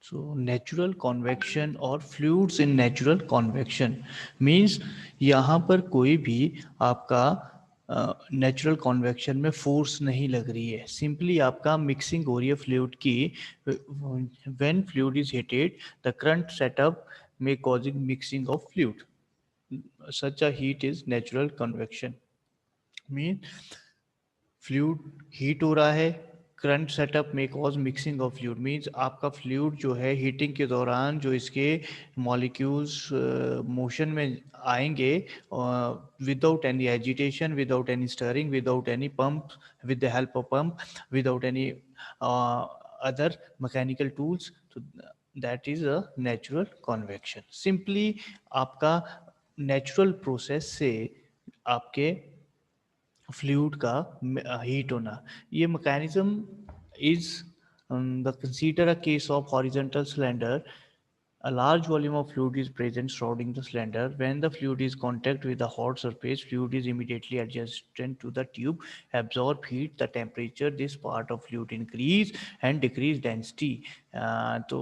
So natural convection और fluids in natural convection means यहाँ पर कोई भी आपका नेचुरल कॉन्वेक्शन में फोर्स नहीं लग रही है, सिंपली आपका मिक्सिंग हो रही है फ्लूइड की. When fluid is heated the current setup में causing mixing of fluid. Such a heat is natural convection. Mean fluid heat हो रहा है, करंट सेटअप में cause mixing of fluid. Means आपका फ्लूइड जो है हीटिंग के दौरान जो इसके मॉलिक्यूल्स मोशन में आएंगे without any agitation, without any stirring, without any pump, with the help of pump, without any other mechanical tools. तो that is a natural convection. Simply आपका नेचुरल प्रोसेस से आपके फ्लूइड का हीट होना. ये mechanism is the consider a case of horizontal cylinder. A large volume of fluid is present surrounding the cylinder. When the fluid is contact with the hot surface, fluid is immediately adjacent to the tube, absorb heat, the temperature. This part of fluid increase and decrease density. So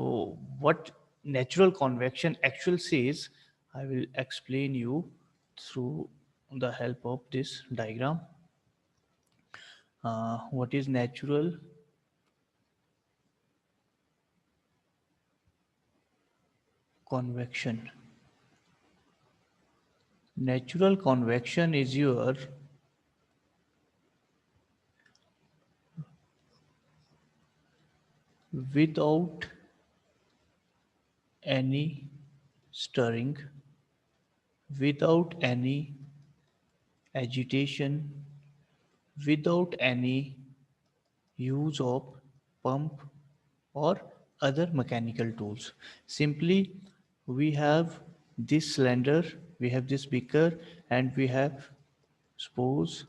what natural convection actual says, I will explain you through the help of this diagram. What is natural convection? Natural convection is your without any stirring, without any agitation, without any use of pump or other mechanical tools. Simply, we have this cylinder, we have this beaker, and we have, suppose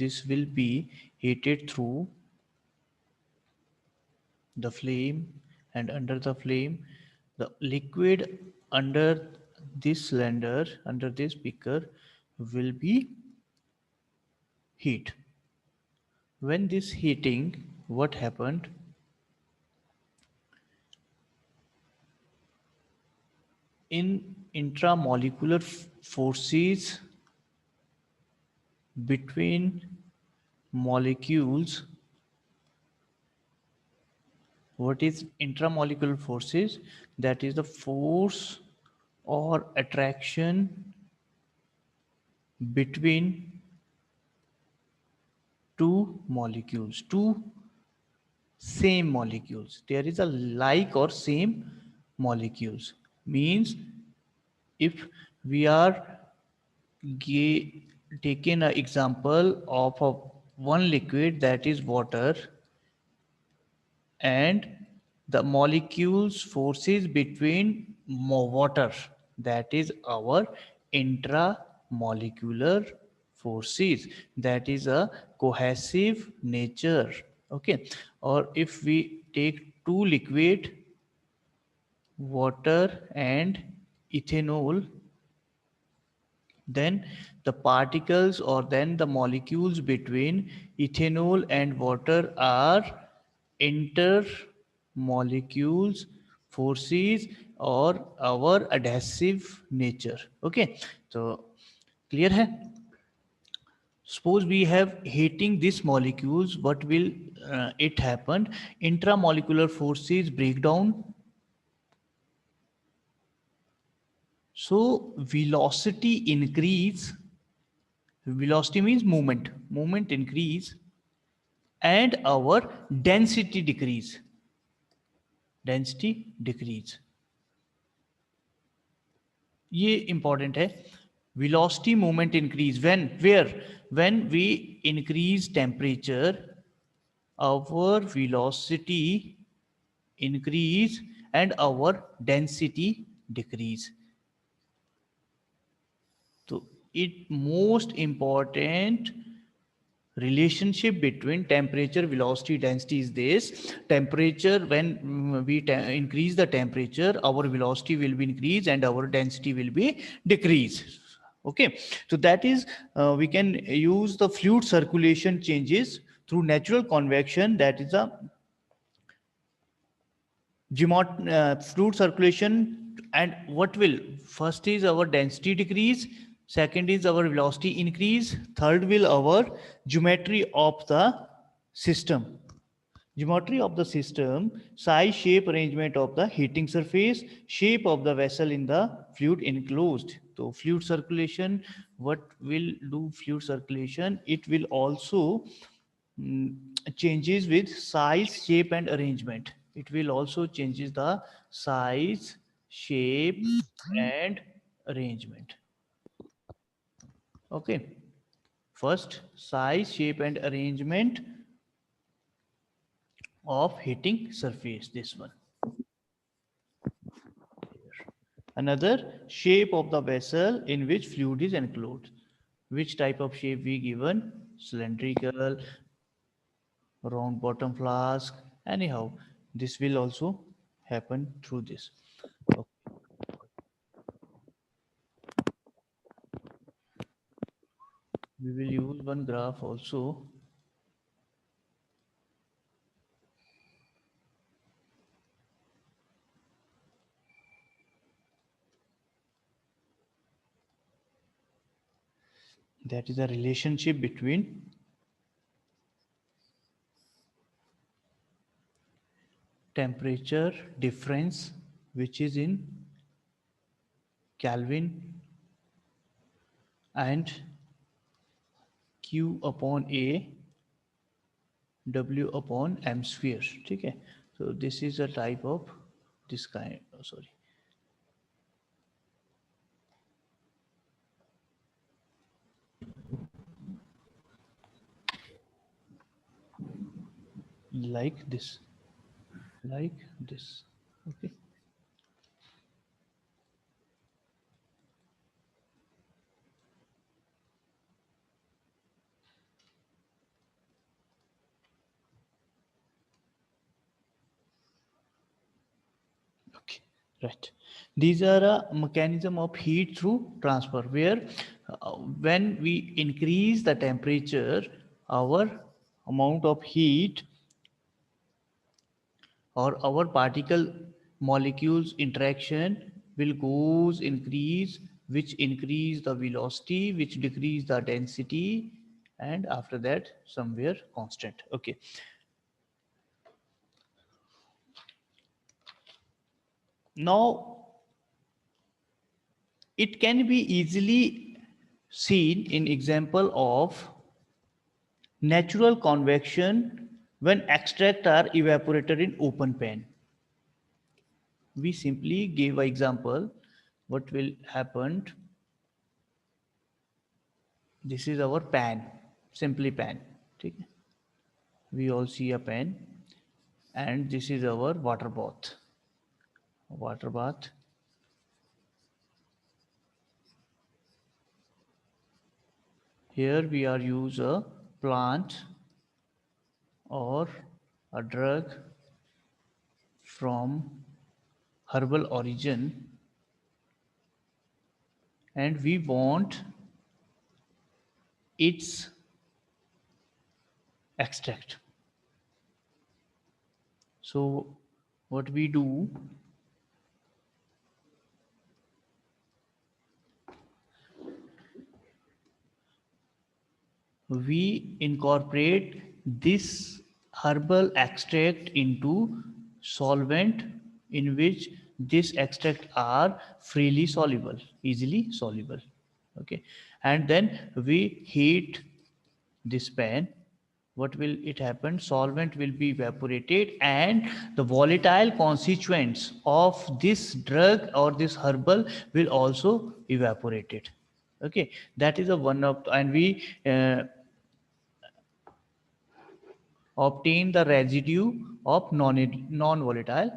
this will be heated through the flame, and under the flame the liquid under this cylinder, under this beaker, will be heat. When this heating, what happened, in intramolecular forces between molecules. What is intramolecular forces? That is the force or attraction between two molecules, two same molecules. There is a like or same molecules. Means if we are taking an example of a one liquid, that is water, and the molecules forces between water, that is our intramolecular forces, that is a cohesive nature. Okay. Or if we take two liquid, water and ethanol, then the particles or then the molecules between ethanol and water are intermolecules forces or our adhesive nature. Okay, so clear hai? Suppose we have heating these molecules, what will it happen? Intramolecular forces break down. So velocity increase. Velocity means movement. Movement increase and our density decrease. Density decrease. ये important है. Velocity, movement increase. When? Where? When we increase temperature, our velocity increase and our density decrease. So it most important relationship between temperature, velocity, density is this. Temperature, when we increase the temperature, our velocity will be increased and our density will be decreased. Okay, so that is we can use the fluid circulation changes through natural convection. That is a fluid circulation, and what will first is our density decrease, second is our velocity increase, third will our geometry of the system. Geometry of the system, size, shape, arrangement of the heating surface, shape of the vessel in the fluid enclosed. So fluid circulation, what will do fluid circulation? It will also changes with size, shape, and arrangement. It will also changes the size, shape, and arrangement. Okay. First, size, shape, and arrangement of heating surface. This one. Another, shape of the vessel in which fluid is enclosed. Which type of shape we given? Cylindrical, round bottom flask. Anyhow, this will also happen through this. Okay. We will use one graph also. That is a relationship between temperature difference, which is in Kelvin, and Q upon A, W upon M sphere. Okay. So this is a type of this kind. Oh, sorry. Like this. Like this. Okay. Okay, right. These are a mechanism of heat through transfer where when we increase the temperature, our amount of heat or our particle molecules interaction will goes increase, which increase the velocity, which decrease the density, and after that somewhere constant. Okay. Now it can be easily seen in example of natural convection when extract are evaporated in open pan. We simply give an example what will happen. This is our pan, simply pan. Okay? We all see a pan, and this is our water bath. Water bath. Here we are use a plant or a drug from herbal origin, and we want its extract. So what we do, we incorporate this herbal extract into solvent in which this extract are freely soluble, easily soluble. Okay, and then we heat this pan. What will it happen? Solvent will be evaporated, and the volatile constituents of this drug or this herbal will also evaporated. Okay, that is a one of, and we obtain the residue of non-volatile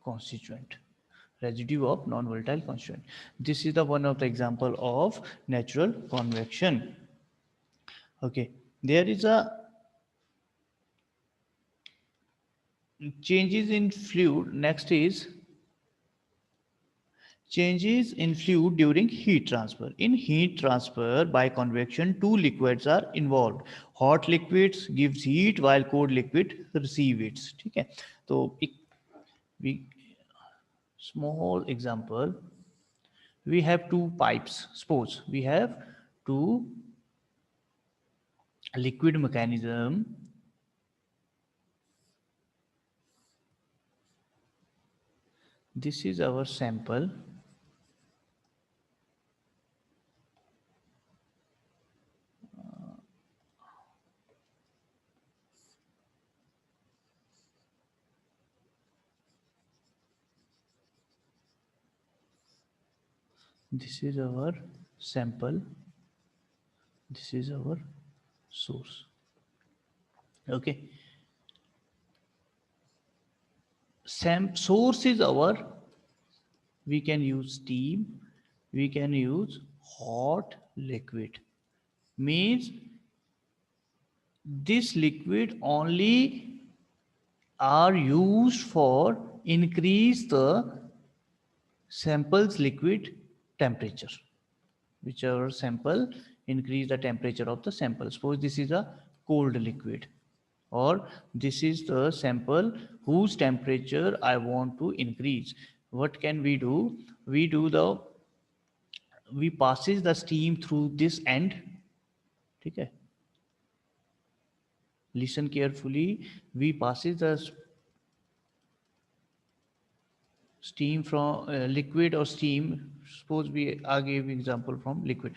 constituent. Residue of non-volatile constituent. This is the one of the example of natural convection. Okay, there is a changes in fluid. Next is Changes in fluid during heat transfer. In heat transfer by convection, two liquids are involved. Hot liquids gives heat while cold liquid receive it. ठीक है, तो एक we small example, we have two pipes. Suppose we have two liquid mechanism. This is our sample. This is our sample. This is our source. Okay. Source is our, we can use steam, we can use hot liquid. Means this liquid only are used for increase the sample's liquid temperature. Whichever sample increase the temperature of the sample. Suppose this is a cold liquid, or this is the sample whose temperature I want to increase. What can we do? We passes the steam through this end. Okay. Listen carefully. We passes the steam from liquid or steam. Suppose we are giving example from liquid.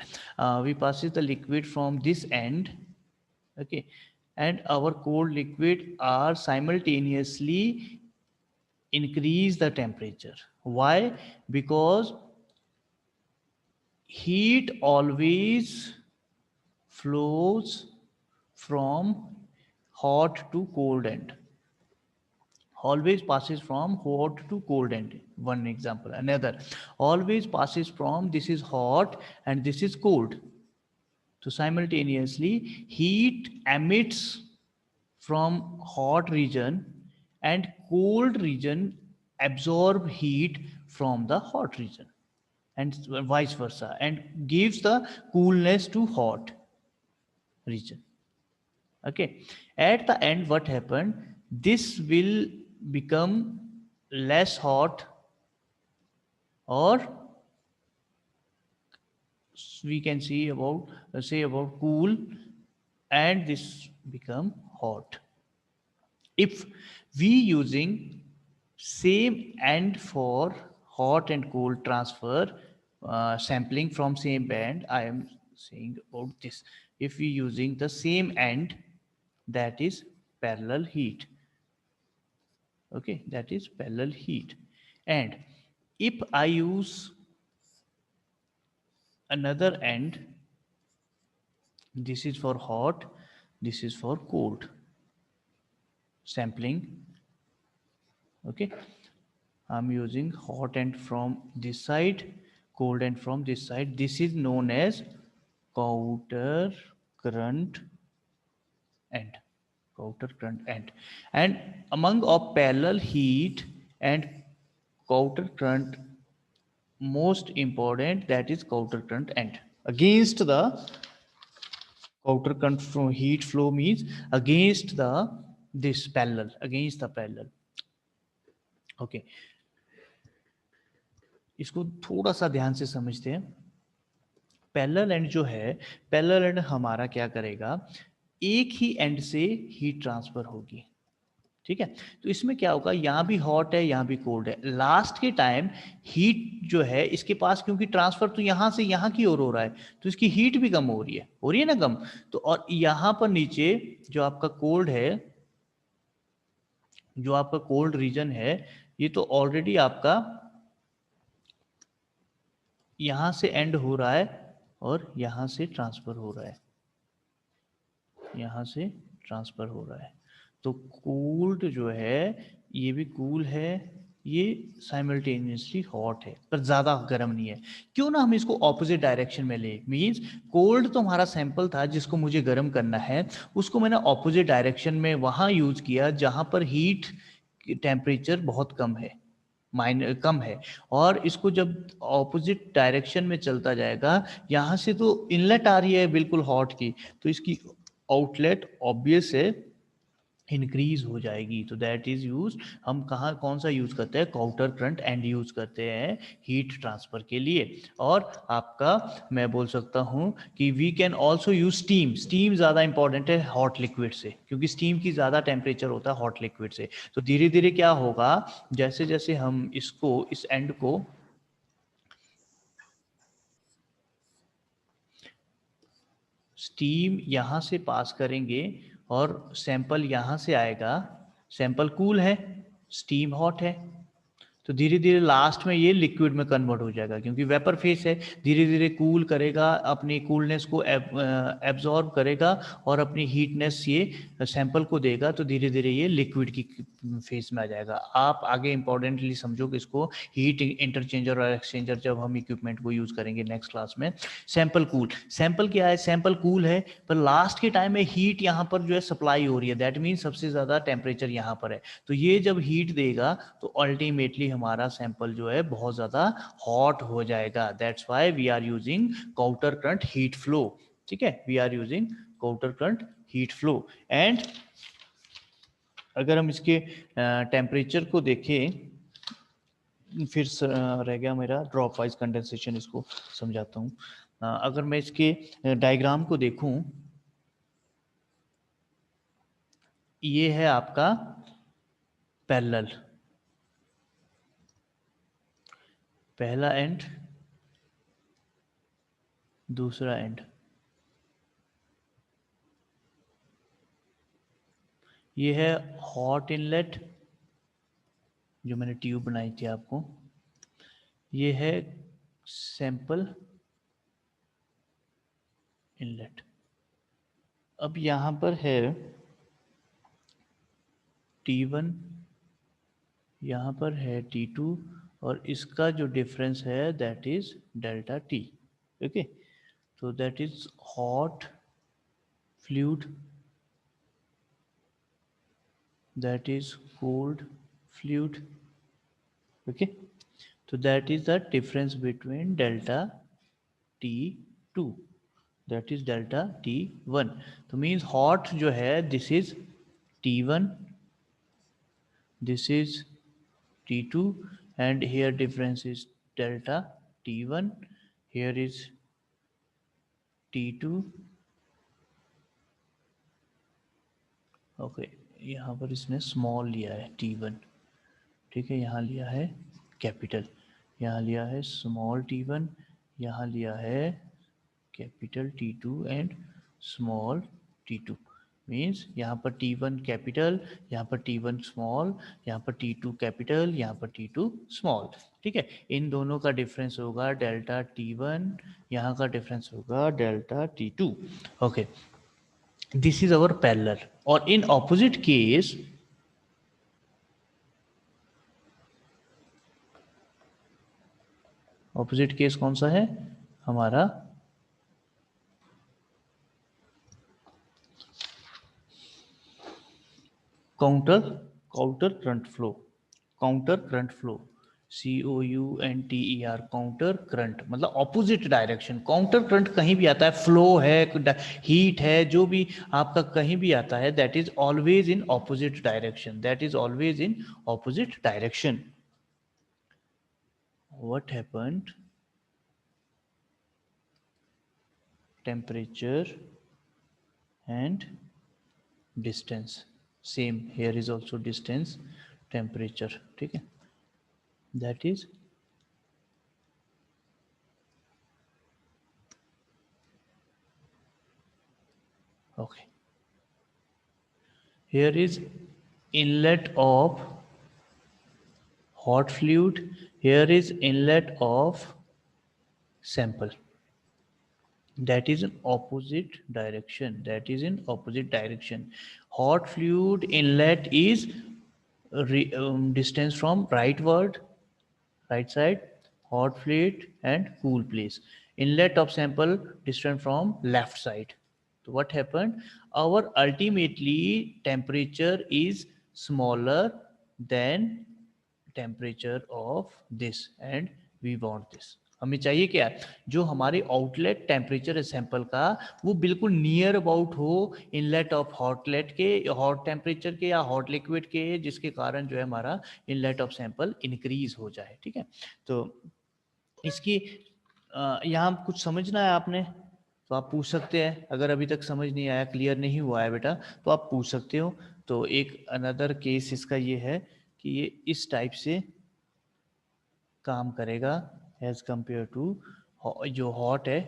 We passes the liquid from this end. Okay, and our cold liquid are simultaneously increase the temperature. Why? Because heat always flows from hot to cold end, always passes from hot to cold end. One example. Another, always passes from this is hot and this is cold. So simultaneously heat emits from hot region and cold region absorb heat from the hot region, and vice versa, and gives the coolness to hot region. Okay, at the end what happened, this will become less hot, or we can see about say about cool, and this become hot. If we using same end for hot and cold transfer, sampling from same band, I am saying about this. If we using the same end, that is parallel heat. Okay, that is parallel heat. And if I use another end, this is for hot, this is for cold sampling. Okay, I'm using hot end from this side, cold end from this side. This is known as counter current end. Counter current end. And among of parallel heat and counter current, most important, that is counter current end. Against the counter current from heat flow means against the this parallel, against the parallel. Okay, इसको थोड़ा सा ध्यान से समझते हैं. Parallel and जो है, parallel and हमारा क्या करेगा, एक ही एंड से हीट ट्रांसफर होगी. ठीक है, तो इसमें क्या होगा, यहाँ भी हॉट है यहाँ भी कोल्ड है. लास्ट के टाइम हीट जो है इसके पास, क्योंकि ट्रांसफर तो यहाँ से यहाँ की ओर हो रहा है, तो इसकी हीट भी कम हो रही है ना कम. तो और यहाँ पर नीचे जो आपका कोल्ड है, जो आपका कोल्ड रीजन है, ये तो ऑलरेडी आपका यहां से एंड हो रहा है और यहां से ट्रांसफर हो रहा है, यहां से ट्रांसफर हो रहा है. तो कोल्ड जो है ये भी कूल है, ये साइमल्टेनियसली हॉट है पर ज्यादा गर्म नहीं है. क्यों ना हम इसको ऑपोजिट डायरेक्शन में ले. मींस कोल्ड तो हमारा सैंपल था जिसको मुझे गर्म करना है, उसको मैंने ऑपोजिट डायरेक्शन में वहां यूज किया जहां पर हीट टेम्परेचर बहुत कम है. माइनर कम है, और इसको जब ऑपोजिट डायरेक्शन में चलता जाएगा, यहाँ से तो इनलेट आ रही है बिल्कुल हॉट की, तो इसकी आउटलेट ऑब्वियस है इंक्रीज हो जाएगी। तो दैट इज यूज, हम कहाँ कौन सा यूज करते हैं, काउंटर करंट एंड यूज करते हैं हीट ट्रांसफर के लिए। और आपका मैं बोल सकता हूँ कि we can also use steam. Steam ज़्यादा इंपॉर्टेंट है हॉट लिक्विड से, क्योंकि स्टीम की ज़्यादा टेम्परेचर होता है हॉट लिक्विड से। तो धीरे धीरे क्या होगा, जैसे जैसे हम इसको इस एंड को स्टीम यहाँ से पास करेंगे और सैंपल यहाँ से आएगा, सैंपल कूल है, स्टीम हॉट है, तो धीरे धीरे लास्ट में ये लिक्विड में कन्वर्ट हो जाएगा, क्योंकि वेपर फेस है, धीरे धीरे कूल करेगा, अपनी कूलनेस को एब्जॉर्ब करेगा और अपनी हीटनेस ये सैंपल को देगा, तो धीरे धीरे ये लिक्विड की फेस में आ जाएगा। आप आगे इंपॉर्टेंटली समझो कि इसको हीट इंटरचेंजर और एक्सचेंजर जब हम इक्विपमेंट को यूज़ करेंगे नेक्स्ट क्लास में। सैंपल कूल, सैंपल क्या है, सैंपल कूल है, पर लास्ट के टाइम में हीट यहाँ पर जो है सप्लाई हो रही है, दैट मीन सबसे ज़्यादा टेम्परेचर यहाँ पर है, तो ये जब हीट देगा तो अल्टीमेटली हमारा सैंपल जो है बहुत ज़्यादा हॉट हो जाएगा। That's why we are using counter current heat flow. ठीक है, we are using counter current heat flow. And अगर हम इसके टेम्परेचर को देखें, फिर रह गया मेरा ड्रॉप वाइज कंडेंसेशन, इसको समझाता हूँ। अगर मैं इसके डायग्राम को देखूं, ये है आपका पैरेलल, पहला एंड दूसरा एंड, ये है हॉट इनलेट जो मैंने ट्यूब बनाई थी आपको, ये है सैंपल इनलेट। अब यहाँ पर है T1, यहाँ पर है T2, और इसका जो डिफरेंस है that is delta T। Okay, तो that is hot fluid, that is cold fluid. Okay, so that is the difference between delta T2, that is delta T1. तो means hot जो है this is T1, this is T2, and here difference is delta T1, here is T2। Okay, यहाँ पर इसने small लिया है T1, ठीक है, यहाँ लिया है कैपिटल, यहाँ लिया है स्मॉल T1, यहाँ लिया है capital T2 and small T2। Means यहाँ पर T1 कैपिटल, यहाँ पर T1 स्मॉल, यहाँ पर T2 कैपिटल, यहाँ पर T2 स्मॉल। ठीक है, इन दोनों का डिफरेंस होगा डेल्टा T1, यहाँ का डिफरेंस होगा delta T2। Okay, this is our parallel. और in opposite case, opposite case कौन सा है हमारा, counter counter current flow, counter current flow, COUNTER, counter current मतलब ऑपोजिट डायरेक्शन। काउंटर करंट कहीं भी आता है, फ्लो है, हीट है, जो भी आपका कहीं भी आता है, that is always in opposite direction, that is always in opposite direction. What happened, temperature and distance, same here is also distance, temperature। ठीक है, that is okay, here is inlet of hot fluid, here is inlet of sample, that is in opposite direction, that is in opposite direction। hot fluid inlet is distance from rightward, right side, hot fluid and cool place, inlet of sample distant from left side। So what happened, our ultimately temperature is smaller than temperature of this and we want this. हमें चाहिए क्या, जो हमारे outlet temperature है sample का वो बिल्कुल near about हो इनलेट ऑफ हॉटलेट के, हॉट टेम्परेचर के या हॉट लिक्विड के, जिसके कारण जो है हमारा इनलेट ऑफ सैंपल इंक्रीज हो जाए। ठीक है, तो इसकी यहाँ कुछ समझना है आपने तो आप पूछ सकते हैं, अगर अभी तक समझ नहीं आया, क्लियर नहीं हुआ है बेटा, तो आप पूछ सकते हो। तो एक अनदर केस इसका ये है कि ये इस टाइप से काम करेगा एज कंपेयर टू जो हॉट है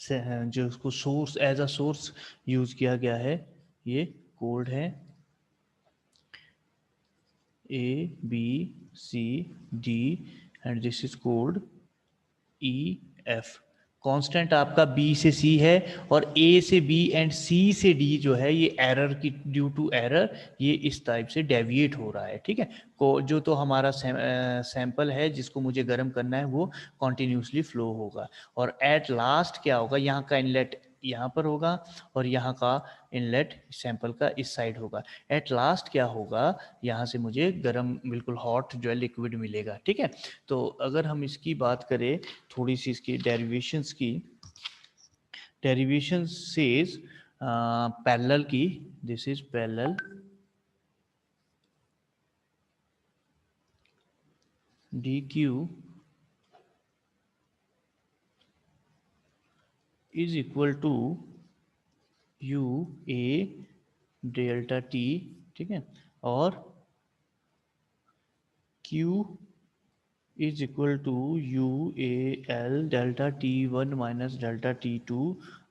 जो उसको source as a source use किया गया है, ये कोल्ड है A B C D and this is cold E F। Constant आपका B से C है और A से B एंड C से D जो है ये एरर की ड्यू टू एरर ये इस टाइप से डेविएट हो रहा है। ठीक है, को जो तो हमारा सैंपल है जिसको मुझे गर्म करना है वो कॉन्टिन्यूसली फ्लो होगा और एट लास्ट क्या होगा, यहाँ का इनलेट यहाँ पर होगा और यहाँ का इनलेट सैंपल का इस साइड होगा। एट लास्ट क्या होगा, यहाँ से मुझे गर्म बिल्कुल हॉट जो है लिक्विड मिलेगा। ठीक है, तो अगर हम इसकी बात करें थोड़ी सी इसकी डेरिवेशंस की, डेरिवेशन सेज पैरेलल की, this is parallel dq is equal to u a delta t। ठीक है, और q is equal to u a l delta t1 minus delta t2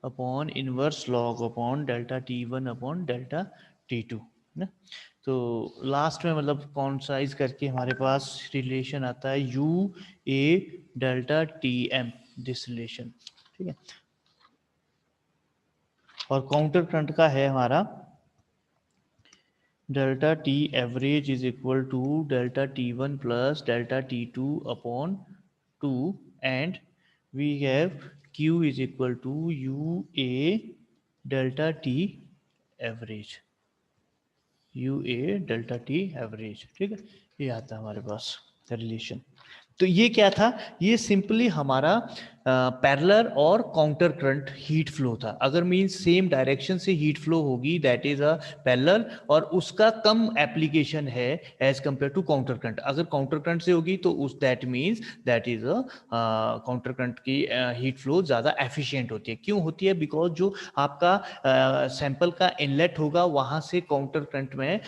upon inverse log upon delta t1 upon delta t2 ना। तो last में मतलब concise करके हमारे पास relation आता है u a delta tm, this relation. ठीक है, और काउंटर करंट का है हमारा delta T average is equal to delta t1 plus delta t2 upon 2 and we have q is equal to u a delta t average, u a delta t average. ठीक है, ये आता है हमारे पास relation. तो ये क्या था, ये सिंपली हमारा पैरेलल और काउंटर करंट हीट फ्लो था। अगर मींस सेम डायरेक्शन से हीट फ्लो होगी दैट इज अ पैरेलल, और उसका कम एप्लीकेशन है as compare to counter current. अगर काउंटर करंट से होगी तो उस that means that is a counter current की हीट फ्लो ज़्यादा एफिशिएंट होती है। क्यों होती है, बिकॉज जो आपका सैंपल का इनलेट होगा वहाँ से काउंटर करंट में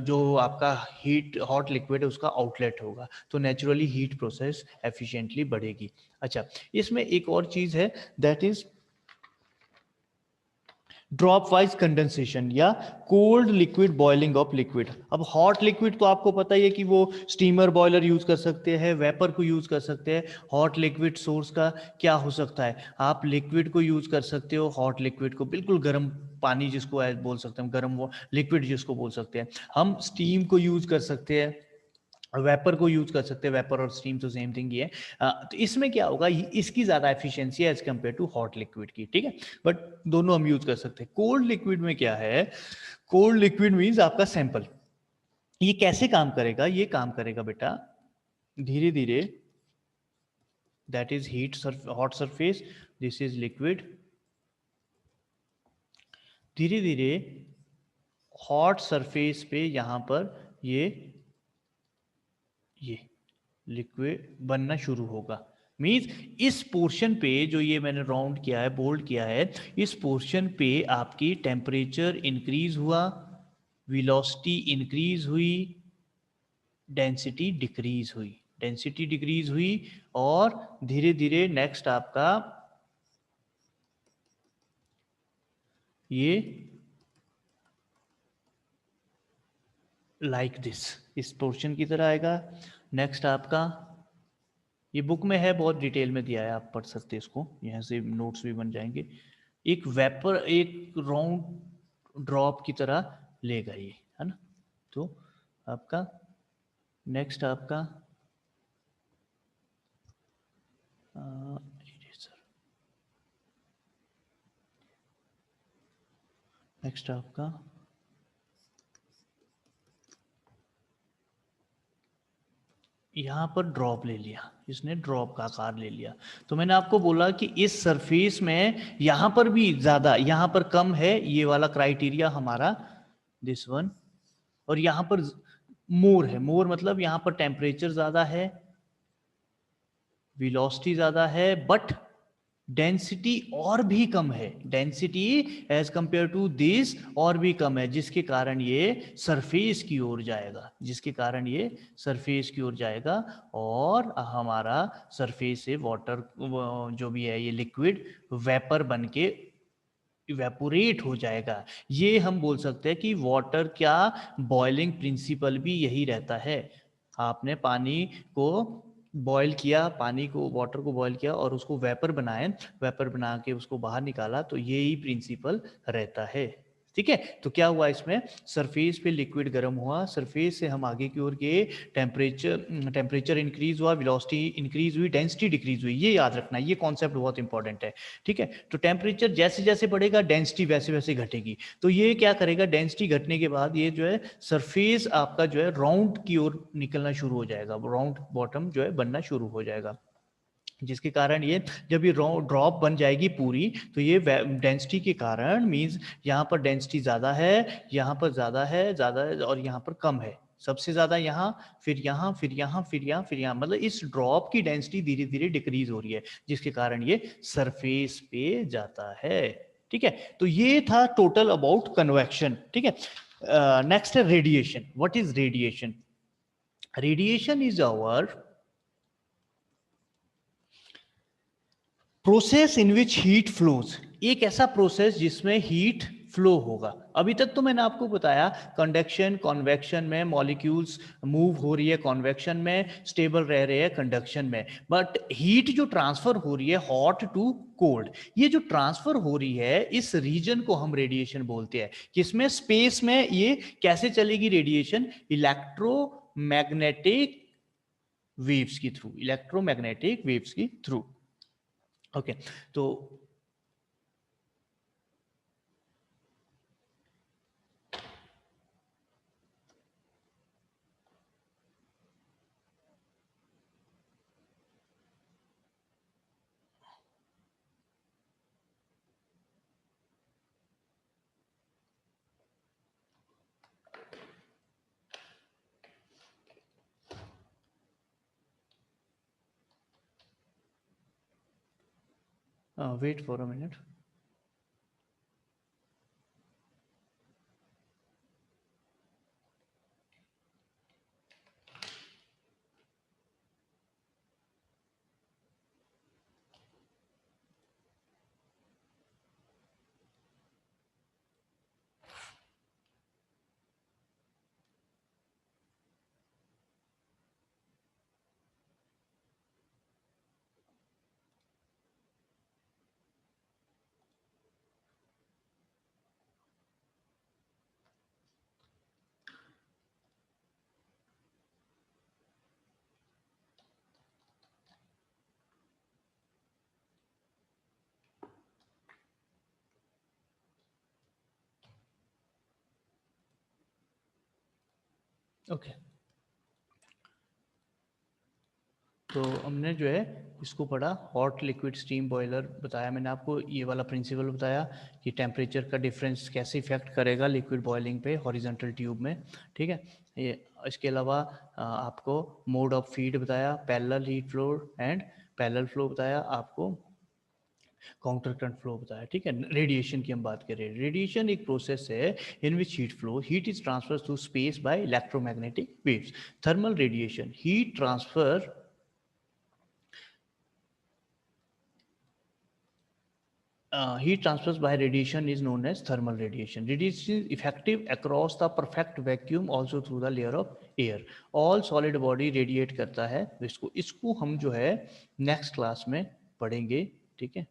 जो आपका हीट हॉट लिक्विड है उसका आउटलेट होगा, तो नेचुरली हीट प्रोसेस एफिशिएंटली बढ़ेगी। अच्छा, इसमें एक और चीज है that is dropwise condensation या cold liquid boiling of liquid. अब हॉट लिक्विड तो आपको पता ही है कि वो स्टीमर बॉयलर यूज कर सकते हैं, वेपर को यूज कर सकते हैं। हॉट लिक्विड सोर्स का क्या हो सकता है, आप लिक्विड को यूज कर सकते हो, हॉट लिक्विड को बिल्कुल गर्म पानी जिसको बोल सकते हैं, गर्म वो लिक्विड जिसको बोल सकते हैं। हम स्टीम को यूज कर सकते हैं, वेपर को यूज कर सकते हैं, वेपर और स्टीम तो सेम थिंग ही है। तो इसमें क्या होगा, इसकी ज्यादा एफिशिएंसी है as compare to hot liquid की। ठीक है, बट दोनों हम यूज कर सकते हैं। कोल्ड लिक्विड में क्या है, कोल्ड लिक्विड मींस आपका सैंपल, ये कैसे काम करेगा, ये काम करेगा बेटा धीरे धीरे, that is heat hot surface, this is liquid, धीरे धीरे हॉट सरफेस पे यहां पर ये लिक्विड बनना शुरू होगा। मीन्स इस पोर्शन पे जो ये मैंने राउंड किया है, बोल्ड किया है, इस पोर्शन पे आपकी टेम्परेचर इंक्रीज हुआ, वेलोसिटी इंक्रीज हुई, डेंसिटी डिक्रीज हुई, डेंसिटी डिक्रीज हुई, और धीरे धीरे नेक्स्ट आपका ये लाइक दिस इस पोर्शन की तरह आएगा। नेक्स्ट आपका ये बुक में है, बहुत डिटेल में दिया है, आप पढ़ सकते हैं इसको, यहाँ से नोट्स भी बन जाएंगे। एक वेपर एक राउंड ड्रॉप की तरह लेगा ये, है ना। तो आपका नेक्स्ट आपका नेक्स्ट आपका यहाँ पर ड्रॉप ले लिया, इसने ड्रॉप का आकार ले लिया। तो मैंने आपको बोला कि इस सरफेस में यहाँ पर भी ज़्यादा, यहाँ पर कम है, ये वाला क्राइटेरिया हमारा दिस वन, और यहाँ पर मोर है। मोर मतलब यहाँ पर टेम्परेचर ज़्यादा है, वेलोसिटी ज़्यादा है, बट डेंसिटी और भी कम है, density as compare to this और भी कम है, जिसके कारण ये सरफेस की ओर जाएगा, जिसके कारण ये सरफेस की ओर जाएगा, और हमारा सरफेस से वाटर जो भी है ये लिक्विड वेपर बन के इवेपोरेट हो जाएगा। ये हम बोल सकते हैं कि वाटर का बॉइलिंग प्रिंसिपल भी यही रहता है। आपने पानी को बॉयल किया, पानी को, वाटर को बॉयल किया और उसको वेपर बनाए, वेपर बना के उसको बाहर निकाला, तो यही प्रिंसिपल रहता है। ठीक है, तो क्या हुआ इसमें, सरफेस पे लिक्विड गर्म हुआ, सरफेस से हम आगे की ओर गए, टेम्परेचर इंक्रीज हुआ, वेलोसिटी इंक्रीज हुई, डेंसिटी डिक्रीज हुई। ये याद रखना, ये कॉन्सेप्ट बहुत इंपॉर्टेंट है। ठीक है, तो टेम्परेचर जैसे जैसे बढ़ेगा डेंसिटी वैसे वैसे घटेगी। तो ये क्या करेगा, डेंसिटी घटने के बाद ये जो है सरफेस आपका जो है राउंड की ओर निकलना शुरू हो जाएगा, राउंड बॉटम जो है बनना शुरू हो जाएगा, जिसके कारण ये जब ये ड्रॉप बन जाएगी पूरी, तो ये डेंसिटी के कारण मींस यहाँ पर डेंसिटी ज़्यादा है, यहाँ पर ज़्यादा है, ज़्यादा है, और यहाँ पर कम है, सबसे ज़्यादा यहाँ, फिर यहाँ, फिर यहाँ, फिर यहाँ, फिर यहाँ, मतलब इस ड्रॉप की डेंसिटी धीरे धीरे डिक्रीज हो रही है, जिसके कारण ये सरफेस पे जाता है। ठीक है, तो ये था टोटल अबाउट कन्वेक्शन। ठीक है, नेक्स्ट है radiation. What is radiation? Radiation is our process in which heat flows, एक ऐसा प्रोसेस जिसमें हीट फ्लो होगा। अभी तक तो मैंने आपको बताया कंडक्शन, कॉन्वेक्शन में मॉलिक्यूल्स मूव हो रही है, कॉन्वेक्शन में स्टेबल रह रहे हैं, कंडक्शन में, बट हीट जो ट्रांसफर हो रही है हॉट टू कोल्ड, ये जो ट्रांसफर हो रही है इस रीजन को हम रेडिएशन बोलते हैं। किसमें? स्पेस में। ये कैसे चलेगी रेडिएशन? इलेक्ट्रोमैग्नेटिक वेव्स के थ्रू, इलेक्ट्रोमैग्नेटिक वेव्स के थ्रू। ओके, तो wait for a minute. Okay, तो हमने जो है इसको पढ़ा, हॉट लिक्विड स्टीम बॉयलर बताया मैंने आपको, ये वाला प्रिंसिपल बताया कि टेम्परेचर का डिफरेंस कैसे इफेक्ट करेगा लिक्विड बॉयलिंग पे हॉरिजॉन्टल ट्यूब में। ठीक है, ये इसके अलावा आपको मोड ऑफ फीड बताया, parallel heat flow and parallel flow बताया आपको, काउंटर करंट फ्लो बताया। ठीक है, रेडिएशन की हम बात कर रहे हैं। रेडिएशन एक प्रोसेस है in which heat flow, heat is transfer through space by electromagnetic waves. Thermal radiation, heat transfer heat transfers by radiation is known as thermal radiation. Radiation is effective across the perfect vacuum, also through the layer of air. All solid body radiate करता है, इसको हम जो है next class में पढ़ेंगे। ठीक है।